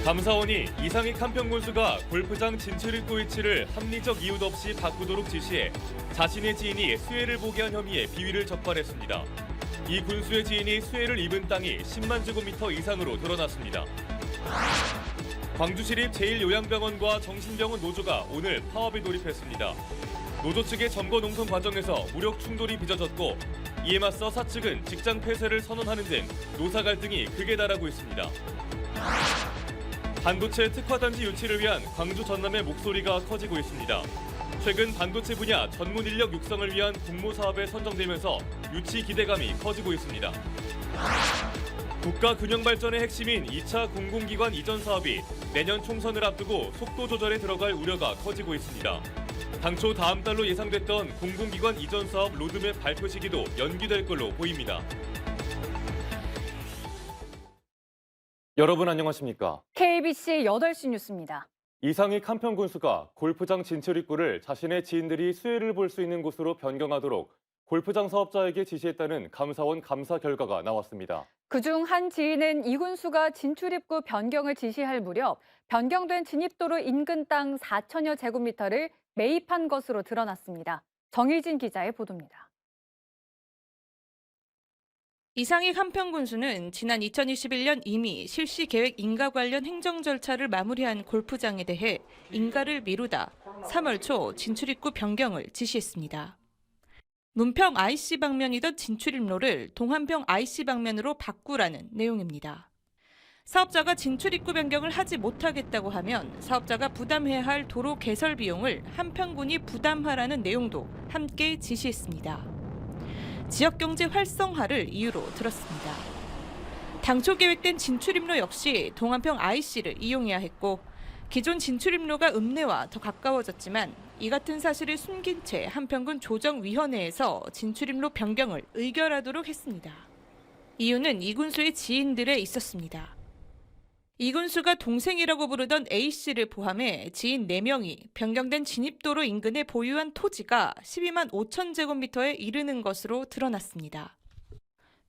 감사원이 이상익 한평군수가 골프장 진출 입구 위치를 합리적 이유 없이 바꾸도록 지시해 자신의 지인이 수해를 보게 한 혐의에 비위를 적발했습니다. 이 군수의 지인이 수해를 입은 땅이 10만 제곱미터 이상으로 드러났습니다. 광주시립 제1요양병원과 정신병원 노조가 오늘 파업에 돌입했습니다. 노조 측의 점거 농성 과정에서 무력 충돌이 빚어졌고 이에 맞서 사측은 직장 폐쇄를 선언하는 등 노사 갈등이 극에 달하고 있습니다. 반도체 특화단지 유치를 위한 광주 전남의 목소리가 커지고 있습니다. 최근 반도체 분야 전문 인력 육성을 위한 공모 사업에 선정되면서 유치 기대감이 커지고 있습니다. 국가 균형 발전의 핵심인 2차 공공기관 이전 사업이 내년 총선을 앞두고 속도 조절에 들어갈 우려가 커지고 있습니다. 당초 다음 달로 예상됐던 공공기관 이전 사업 로드맵 발표 시기도 연기될 걸로 보입니다. 여러분 안녕하십니까? KBC 8시 뉴스입니다. 이상익 한평군수가 골프장 진출 입구를 자신의 지인들이 수해를 볼 수 있는 곳으로 변경하도록 골프장 사업자에게 지시했다는 감사원 감사 결과가 나왔습니다. 그중 한 지인은 이 군수가 진출 입구 변경을 지시할 무렵 변경된 진입도로 인근 땅 4천여 제곱미터를 매입한 것으로 드러났습니다. 정희진 기자의 보도입니다. 이상익 한평군수는 지난 2021년 이미 실시 계획 인가 관련 행정 절차를 마무리한 골프장에 대해 인가를 미루다 3월 초 진출입구 변경을 지시했습니다. 문평 IC 방면이던 진출입로를 동한평 IC 방면으로 바꾸라는 내용입니다. 사업자가 진출입구 변경을 하지 못하겠다고 하면 사업자가 부담해야 할 도로 개설 비용을 한평군이 부담하라는 내용도 함께 지시했습니다. 지역경제 활성화를 이유로 들었습니다. 당초 계획된 진출입로 역시 동한평 IC를 이용해야 했고 기존 진출입로가 읍내와 더 가까워졌지만 이 같은 사실을 숨긴 채 한평군 조정위원회에서 진출입로 변경을 의결하도록 했습니다. 이유는 이 군수의 지인들에 있었습니다. 이 군수가 동생이라고 부르던 A씨를 포함해 지인 4명이 변경된 진입도로 인근에 보유한 토지가 12만 5천 제곱미터에 이르는 것으로 드러났습니다.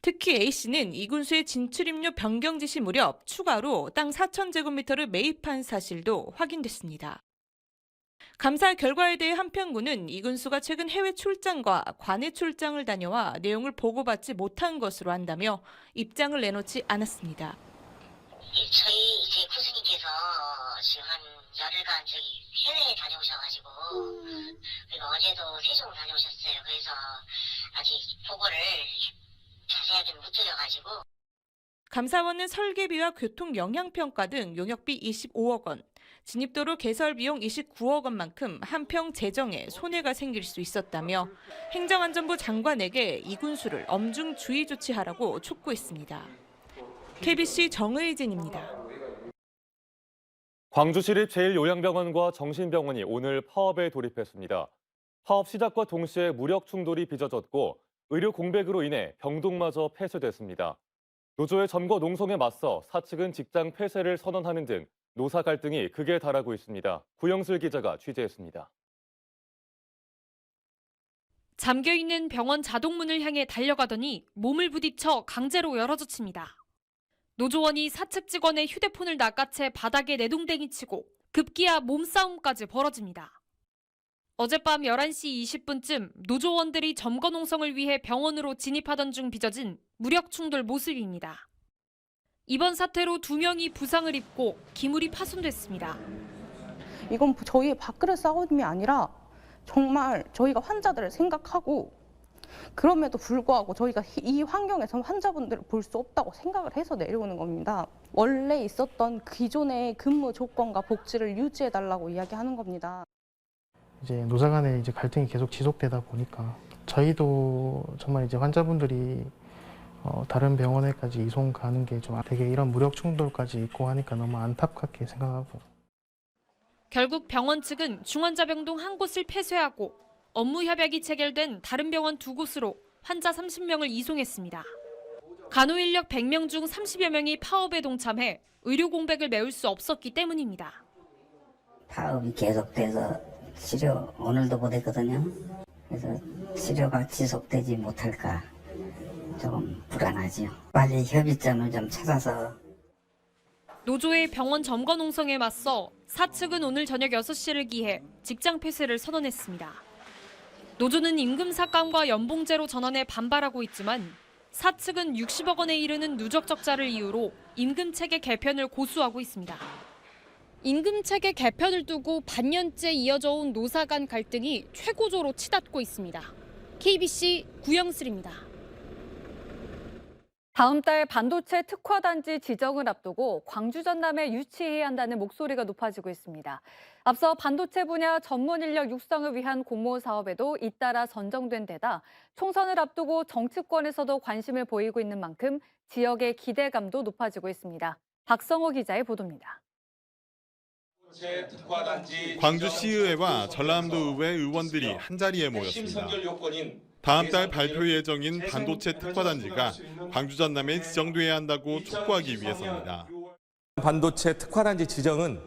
특히 A씨는 이 군수의 진출입로 변경 지시 무렵 추가로 땅 4천 제곱미터를 매입한 사실도 확인됐습니다. 감사 결과에 대해 한평군은 이 군수가 최근 해외 출장과 관내 출장을 다녀와 내용을 보고받지 못한 것으로 한다며 입장을 내놓지 않았습니다. 저희 이제 군수님께서 지금 한 열흘간 해외에 다녀오셔가지고 그리고 어제도 세종을 다녀오셨어요. 그래서 아직 보고를 자세하게 못 드려가지고. 감사원은 설계비와 교통 영향평가 등 용역비 25억 원, 진입도로 개설 비용 29억 원만큼 한평 재정에 손해가 생길 수 있었다며 행정안전부 장관에게 이 군수를 엄중 주의 조치하라고 촉구했습니다. KBC 정의진입니다. 광주시립 제1요양병원과 정신병원이 오늘 파업에 돌입했습니다. 파업 시작과 동시에 무력 충돌이 빚어졌고 의료 공백으로 인해 병동마저 폐쇄됐습니다. 노조의 점거 농성에 맞서 사측은 직장 폐쇄를 선언하는 등 노사 갈등이 극에 달하고 있습니다. 구영슬 기자가 취재했습니다. 잠겨있는 병원 자동문을 향해 달려가더니 몸을 부딪혀 강제로 열어젖힙니다. 노조원이 사측 직원의 휴대폰을 낚아채 바닥에 내동댕이 치고 급기야 몸싸움까지 벌어집니다. 어젯밤 11시 20분쯤 노조원들이 점거 농성을 위해 병원으로 진입하던 중 빚어진 무력 충돌 모습입니다. 이번 사태로 2명이 부상을 입고 기물이 파손됐습니다. 이건 저희의 밥그릇 싸움이 아니라 정말 저희가 환자들을 생각하고 그럼에도 불구하고 저희가 이 환경에서 환자분들을 볼 수 없다고 생각을 해서 내려오는 겁니다. 원래 있었던 기존의 근무 조건과 복지를 유지해달라고 이야기하는 겁니다. 이제 노사 간의 이제 갈등이 계속 지속되다 보니까 저희도 정말 이제 환자분들이 다른 병원에까지 이송 가는 게 좀 되게 이런 무력 충돌까지 있고 하니까 너무 안타깝게 생각하고. 결국 병원 측은 중환자병동 한 곳을 폐쇄하고 업무 협약이 체결된 다른 병원 2곳으로 환자 30명을 이송했습니다. 간호인력 100명 중 30여 명이 파업에 동참해 의료 공백을 메울 수 없었기 때문입니다. 파업이 계속돼서 치료 오늘도 못했거든요. 그래서 치료가 지속되지 못할까 조금 불안하지요. 빨리 협의점을 좀 찾아서 노조의 병원 점거 농성에 맞서 사측은 오늘 저녁 6시를 기해 직장 폐쇄를 선언했습니다. 노조는 임금 삭감과 연봉제로 전환에 반발하고 있지만 사측은 60억 원에 이르는 누적 적자를 이유로 임금 체계 개편을 고수하고 있습니다. 임금 체계 개편을 두고 반년째 이어져 온 노사 간 갈등이 최고조로 치닫고 있습니다. KBC 구영슬입니다. 다음 달 반도체 특화단지 지정을 앞두고 광주 전남에 유치해야 한다는 목소리가 높아지고 있습니다. 앞서 반도체 분야 전문 인력 육성을 위한 공모 사업에도 잇따라 선정된 데다 총선을 앞두고 정치권에서도 관심을 보이고 있는 만큼 지역의 기대감도 높아지고 있습니다. 박성호 기자의 보도입니다. 광주시의회와 전라남도 의회 의원들이 한자리에 모였습니다. 다음 달 발표 예정인 반도체 특화단지가 광주 전남에 지정돼야 한다고 촉구하기 위해서입니다. 반도체 특화단지 지정은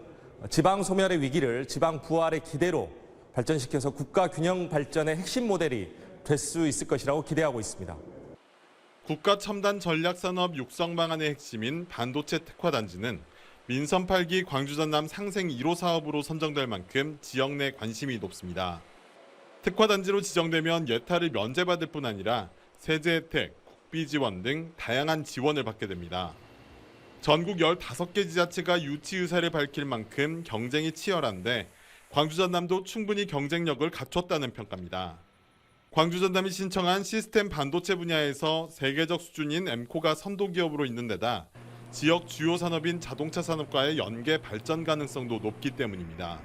지방 소멸의 위기를 지방 부활의 기대로 발전시켜서 국가 균형 발전의 핵심 모델이 될 수 있을 것이라고 기대하고 있습니다. 국가 첨단 전략산업 육성 방안의 핵심인 반도체 특화단지는 민선 8기 광주 전남 상생 1호 사업으로 선정될 만큼 지역 내 관심이 높습니다. 특화단지로 지정되면 예타를 면제받을 뿐 아니라 세제 혜택, 국비 지원 등 다양한 지원을 받게 됩니다. 전국 15개 지자체가 유치 의사를 밝힐 만큼 경쟁이 치열한데 광주 전남도 충분히 경쟁력을 갖췄다는 평가입니다. 광주 전남이 신청한 시스템 반도체 분야에서 세계적 수준인 엠코가 선도 기업으로 있는 데다 지역 주요 산업인 자동차 산업과의 연계 발전 가능성도 높기 때문입니다.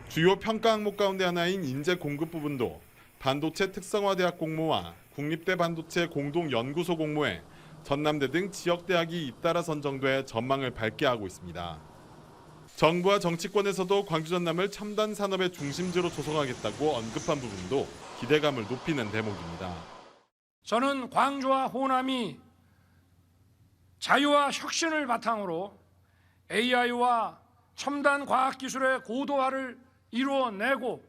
주요 평가 항목 가운데 하나인 인재 공급 부분도 반도체 특성화대학 공모와 국립대 반도체 공동연구소 공모에 전남대 등 지역대학이 잇따라 선정돼 전망을 밝게 하고 있습니다. 정부와 정치권에서도 광주 전남을 첨단 산업의 중심지로 조성하겠다고 언급한 부분도 기대감을 높이는 대목입니다. 저는 광주와 호남이 자유와 혁신을 바탕으로 AI와 첨단 과학기술의 고도화를 이루어내고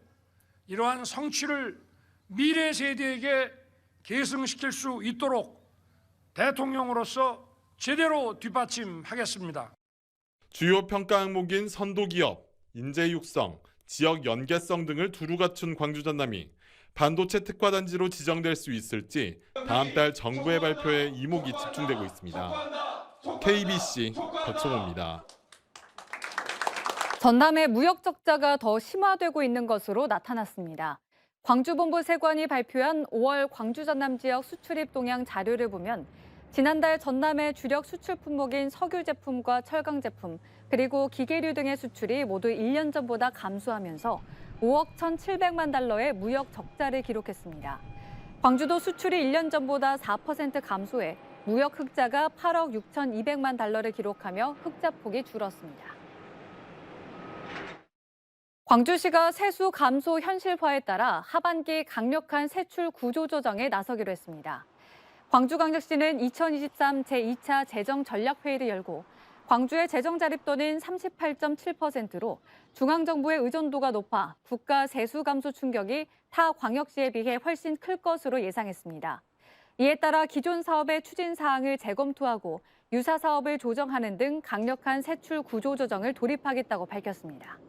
이러한 성취를 미래 세대에게 계승시킬 수 있도록 대통령으로서 제대로 뒷받침하겠습니다. 주요 평가 항목인 선도기업, 인재 육성, 지역 연계성 등을 두루 갖춘 광주 전남이 반도체 특화단지로 지정될 수 있을지 다음 달 정부의 발표에 이목이 집중되고 있습니다. KBC 박성호입니다. 전남의 무역 적자가 더 심화되고 있는 것으로 나타났습니다. 광주본부 세관이 발표한 5월 광주 전남 지역 수출입 동향 자료를 보면 지난달 전남의 주력 수출 품목인 석유 제품과 철강 제품, 그리고 기계류 등의 수출이 모두 1년 전보다 감소하면서 5억 1,700만 달러의 무역 적자를 기록했습니다. 광주도 수출이 1년 전보다 4% 감소해 무역 흑자가 8억 6,200만 달러를 기록하며 흑자폭이 줄었습니다. 광주시가 세수 감소 현실화에 따라 하반기 강력한 세출 구조 조정에 나서기로 했습니다. 광주광역시는 2023 제2차 재정전략회의를 열고 광주의 재정 자립도는 38.7%로 중앙정부의 의존도가 높아 국가 세수 감소 충격이 타 광역시에 비해 훨씬 클 것으로 예상했습니다. 이에 따라 기존 사업의 추진 사항을 재검토하고 유사 사업을 조정하는 등 강력한 세출 구조 조정을 돌입하겠다고 밝혔습니다.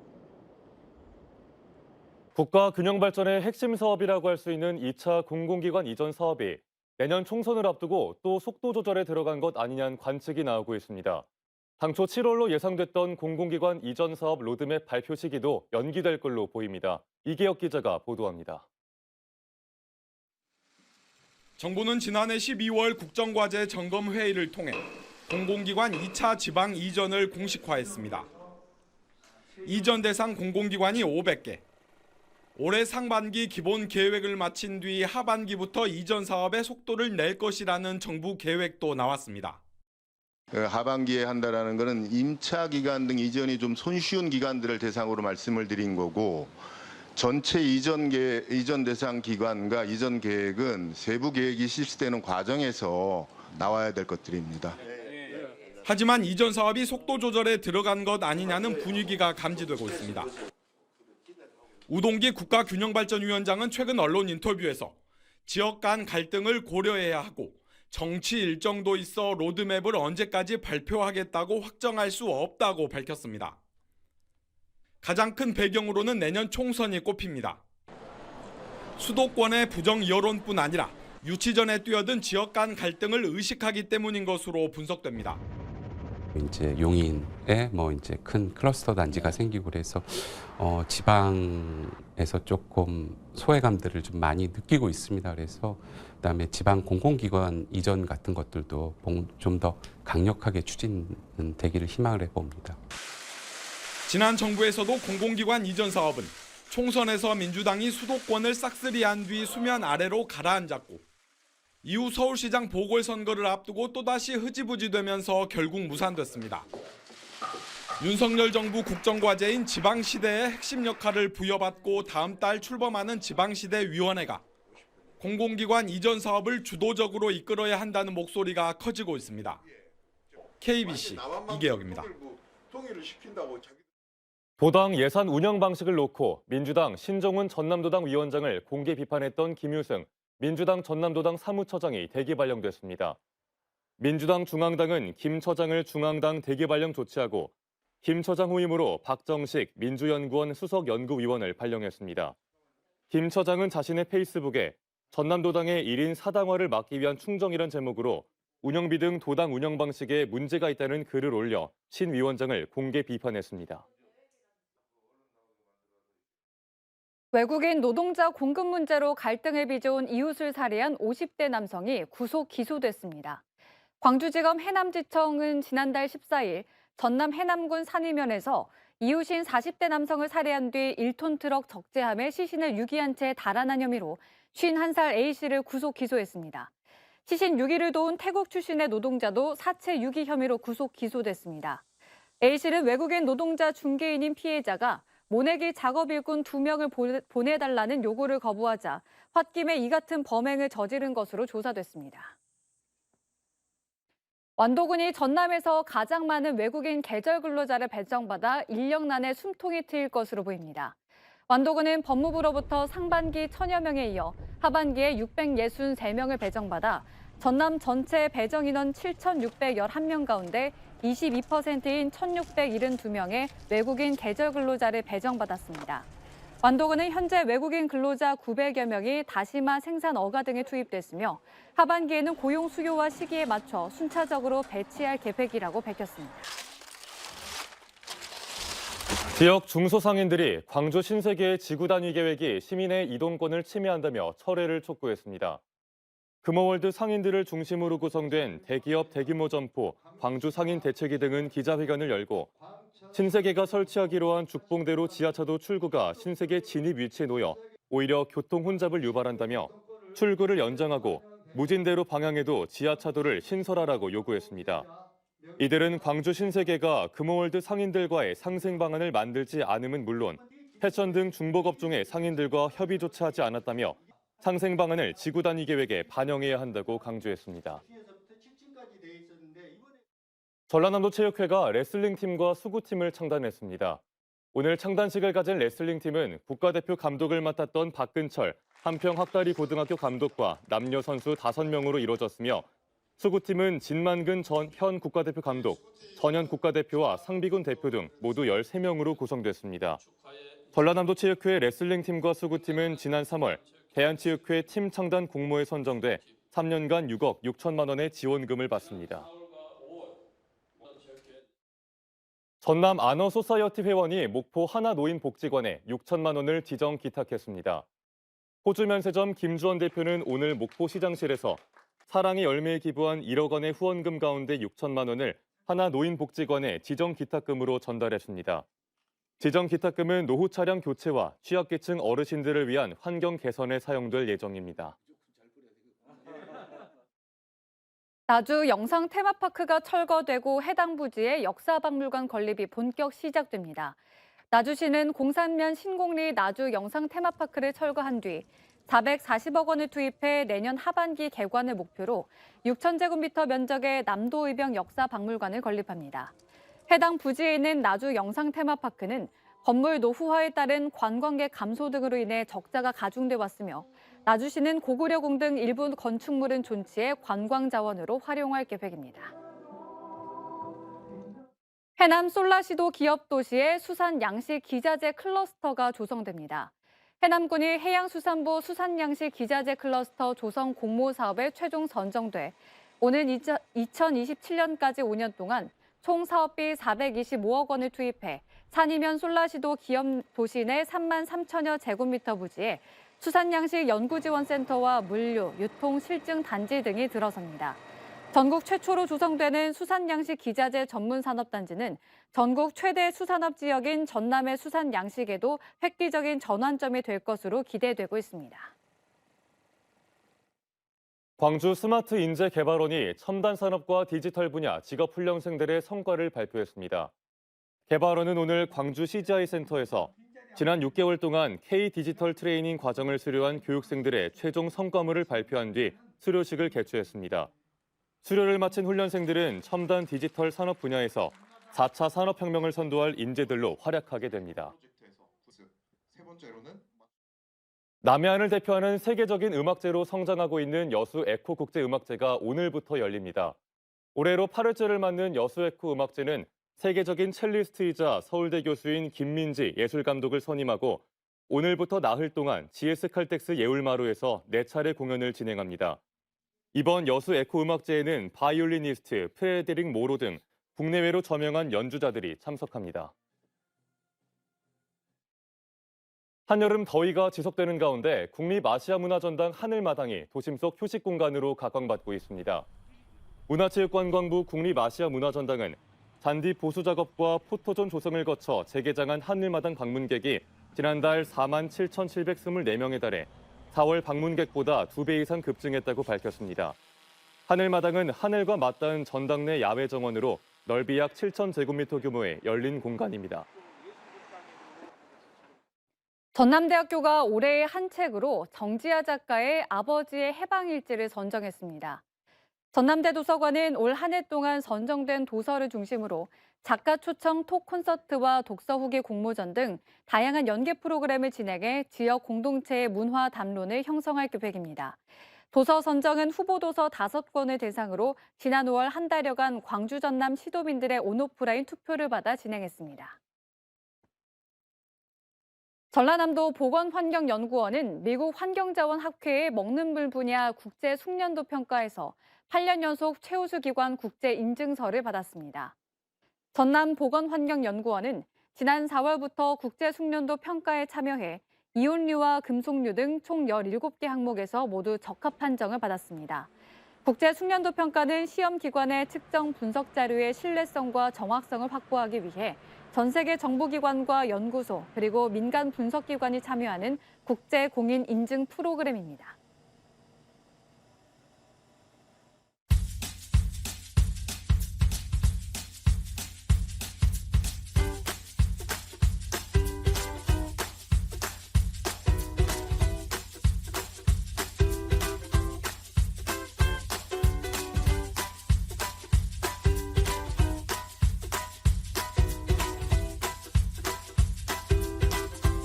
국가 균형 발전의 핵심 사업이라고 할 수 있는 2차 공공기관 이전 사업이 내년 총선을 앞두고 또 속도 조절에 들어간 것 아니냐는 관측이 나오고 있습니다. 당초 7월로 예상됐던 공공기관 이전 사업 로드맵 발표 시기도 연기될 걸로 보입니다. 이계혁 기자가 보도합니다. 정부는 지난해 12월 국정과제 점검 회의를 통해 공공기관 2차 지방 이전을 공식화했습니다. 이전 대상 공공기관이 500개. 올해 상반기 기본 계획을 마친 뒤 하반기부터 이전 사업의 속도를 낼 것이라는 정부 계획도 나왔습니다. 하반기에 한다라는 것은 임차 기간 등 이전이 좀 손쉬운 기관들을 대상으로 말씀을 드린 거고, 전체 이전 대상 기관과 이전 계획은 세부 계획이 실시되는 과정에서 나와야 될 것들입니다. 하지만 이전 사업이 속도 조절에 들어간 것 아니냐는 분위기가 감지되고 있습니다. 우동기 국가균형발전위원장은 최근 언론 인터뷰에서 지역 간 갈등을 고려해야 하고 정치 일정도 있어 로드맵을 언제까지 발표하겠다고 확정할 수 없다고 밝혔습니다. 가장 큰 배경으로는 내년 총선이 꼽힙니다. 수도권의 부정 여론뿐 아니라 유치전에 뛰어든 지역 간 갈등을 의식하기 때문인 것으로 분석됩니다. 이제 용인에 이제 큰 클러스터 단지가 생기고 그래서 지방에서 조금 소외감들을 좀 많이 느끼고 있습니다. 그래서 그다음에 지방 공공기관 이전 같은 것들도 좀 더 강력하게 추진되기를 희망을 해봅니다. 지난 정부에서도 공공기관 이전 사업은 총선에서 민주당이 수도권을 싹쓸이한 뒤 수면 아래로 가라앉았고 이후 서울시장 보궐선거를 앞두고 또다시 흐지부지되면서 결국 무산됐습니다. 윤석열 정부 국정과제인 지방시대의 핵심 역할을 부여받고 다음 달 출범하는 지방시대위원회가 공공기관 이전 사업을 주도적으로 이끌어야 한다는 목소리가 커지고 있습니다. KBC 이계혁입니다. 도당 예산 운영 방식을 놓고 민주당 신종훈 전남도당 위원장을 공개 비판했던 김유승 민주당 전남도당 사무처장이 대기 발령됐습니다. 민주당 중앙당은 김 처장을 중앙당 대기 발령 조치하고 김 처장 후임으로 박정식 민주연구원 수석연구위원을 발령했습니다. 김 처장은 자신의 페이스북에 전남도당의 1인 사당화를 막기 위한 충정이란 제목으로 운영비 등 도당 운영 방식에 문제가 있다는 글을 올려 신 위원장을 공개 비판했습니다. 외국인 노동자 공급 문제로 갈등을 빚어온 이웃을 살해한 50대 남성이 구속 기소됐습니다. 광주지검 해남지청은 지난달 14일 전남 해남군 산이면에서 이웃인 40대 남성을 살해한 뒤 1톤 트럭 적재함에 시신을 유기한 채 달아난 혐의로 51살 A씨를 구속 기소했습니다. 시신 유기를 도운 태국 출신의 노동자도 사체 유기 혐의로 구속 기소됐습니다. A씨는 외국인 노동자 중개인인 피해자가 모내기 작업일꾼 2명을 보내달라는 요구를 거부하자 홧김에 이 같은 범행을 저지른 것으로 조사됐습니다. 완도군이 전남에서 가장 많은 외국인 계절 근로자를 배정받아 인력난에 숨통이 트일 것으로 보입니다. 완도군은 법무부로부터 상반기 1000여 명에 이어 하반기에 663명을 배정받아 전남 전체 배정 인원 7,611명 가운데 22%인 1,672명의 외국인 계절 근로자를 배정받았습니다. 완도군은 현재 외국인 근로자 900여 명이 다시마 생산 어가 등에 투입됐으며 하반기에는 고용 수요와 시기에 맞춰 순차적으로 배치할 계획이라고 밝혔습니다. 지역 중소상인들이 광주 신세계의 지구 단위 계획이 시민의 이동권을 침해한다며 철회를 촉구했습니다. 금호월드 상인들을 중심으로 구성된 대기업 대규모 점포 광주 상인 대책위 등은 기자회견을 열고 신세계가 설치하기로 한 죽봉대로 지하차도 출구가 신세계 진입 위치에 놓여 오히려 교통 혼잡을 유발한다며 출구를 연장하고 무진대로 방향에도 지하차도를 신설하라고 요구했습니다. 이들은 광주 신세계가 금호월드 상인들과의 상생 방안을 만들지 않음은 물론 패션 등 중복업종의 상인들과 협의조차 하지 않았다며 상생 방안을 지구 단위 계획에 반영해야 한다고 강조했습니다. 전라남도 체육회가 레슬링팀과 수구팀을 창단했습니다. 오늘 창단식을 가진 레슬링팀은 국가대표 감독을 맡았던 박근철, 한평 학다리 고등학교 감독과 남녀 선수 5명으로 이루어졌으며 수구팀은 진만근 현 국가대표 감독, 전현 국가대표와 상비군 대표 등 모두 13명으로 구성됐습니다. 전라남도 체육회 레슬링팀과 수구팀은 지난 3월 대한체육회 팀 창단 공모에 선정돼 3년간 6억 6천만 원의 지원금을 받습니다. 전남 아너소사이어티 회원이 목포 하나노인복지관에 6천만 원을 지정 기탁했습니다. 호주 면세점 김주원 대표는 오늘 목포시장실에서 사랑의 열매에 기부한 1억 원의 후원금 가운데 6천만 원을 하나노인복지관에 지정 기탁금으로 전달했습니다. 지정 기탁금은 노후 차량 교체와 취약계층 어르신들을 위한 환경 개선에 사용될 예정입니다. 나주 영상 테마파크가 철거되고 해당 부지에 역사박물관 건립이 본격 시작됩니다. 나주시는 공산면 신공리 나주 영상 테마파크를 철거한 뒤 440억 원을 투입해 내년 하반기 개관을 목표로 6,000제곱미터 면적의 남도의병 역사박물관을 건립합니다. 해당 부지에 있는 나주 영상 테마파크는 건물 노후화에 따른 관광객 감소 등으로 인해 적자가 가중돼 왔으며 나주시는 고구려궁 등 일부 건축물은 존치해 관광 자원으로 활용할 계획입니다. 해남 솔라시도 기업 도시에 수산 양식 기자재 클러스터가 조성됩니다. 해남군이 해양수산부 수산양식 기자재 클러스터 조성 공모 사업에 최종 선정돼 오는 2027년까지 5년 동안 총 사업비 425억 원을 투입해 산이면 솔라시도 기업 도시 내 3만 3천여 제곱미터 부지에 수산양식 연구지원센터와 물류, 유통, 실증 단지 등이 들어섭니다. 전국 최초로 조성되는 수산양식 기자재 전문산업단지는 전국 최대 수산업 지역인 전남의 수산양식에도 획기적인 전환점이 될 것으로 기대되고 있습니다. 광주 스마트 인재 개발원이 첨단 산업과 디지털 분야 직업 훈련생들의 성과를 발표했습니다. 개발원은 오늘 광주 CGI 센터에서 지난 6개월 동안 K 디지털 트레이닝 과정을 수료한 교육생들의 최종 성과물을 발표한 뒤 수료식을 개최했습니다. 수료를 마친 훈련생들은 첨단 디지털 산업 분야에서 4차 산업혁명을 선도할 인재들로 활약하게 됩니다. 남해안을 대표하는 세계적인 음악제로 성장하고 있는 여수 에코 국제음악제가 오늘부터 열립니다. 올해로 8회째를 맞는 여수 에코 음악제는 세계적인 첼리스트이자 서울대 교수인 김민지 예술감독을 선임하고 오늘부터 나흘 동안 GS 칼텍스 예울마루에서 4차례 공연을 진행합니다. 이번 여수 에코 음악제에는 바이올리니스트 프레데릭 모로 등 국내외로 저명한 연주자들이 참석합니다. 한여름 더위가 지속되는 가운데 국립아시아문화전당 하늘마당이 도심 속 휴식 공간으로 각광받고 있습니다. 문화체육관광부 국립아시아문화전당은 잔디 보수 작업과 포토존 조성을 거쳐 재개장한 하늘마당 방문객이 지난달 4만 7,724명에 달해 4월 방문객보다 2배 이상 급증했다고 밝혔습니다. 하늘마당은 하늘과 맞닿은 전당 내 야외 정원으로 넓이 약 7,000제곱미터 규모의 열린 공간입니다. 전남대학교가 올해의 한 책으로 정지아 작가의 아버지의 해방일지를 선정했습니다. 전남대 도서관은 올 한 해 동안 선정된 도서를 중심으로 작가 초청 톡 콘서트와 독서 후기 공모전 등 다양한 연계 프로그램을 진행해 지역 공동체의 문화 담론을 형성할 계획입니다. 도서 선정은 후보 도서 5권을 대상으로 지난 5월 한 달여간 광주 전남 시도민들의 온오프라인 투표를 받아 진행했습니다. 전라남도 보건환경연구원은 미국 환경자원학회의 먹는 물 분야 국제 숙련도 평가에서 8년 연속 최우수 기관 국제 인증서를 받았습니다. 전남 보건환경연구원은 지난 4월부터 국제 숙련도 평가에 참여해 이온류와 금속류 등 총 17개 항목에서 모두 적합 판정을 받았습니다. 국제 숙련도 평가는 시험 기관의 측정 분석 자료의 신뢰성과 정확성을 확보하기 위해 전 세계 정부기관과 연구소 그리고 민간 분석기관이 참여하는 국제 공인 인증 프로그램입니다.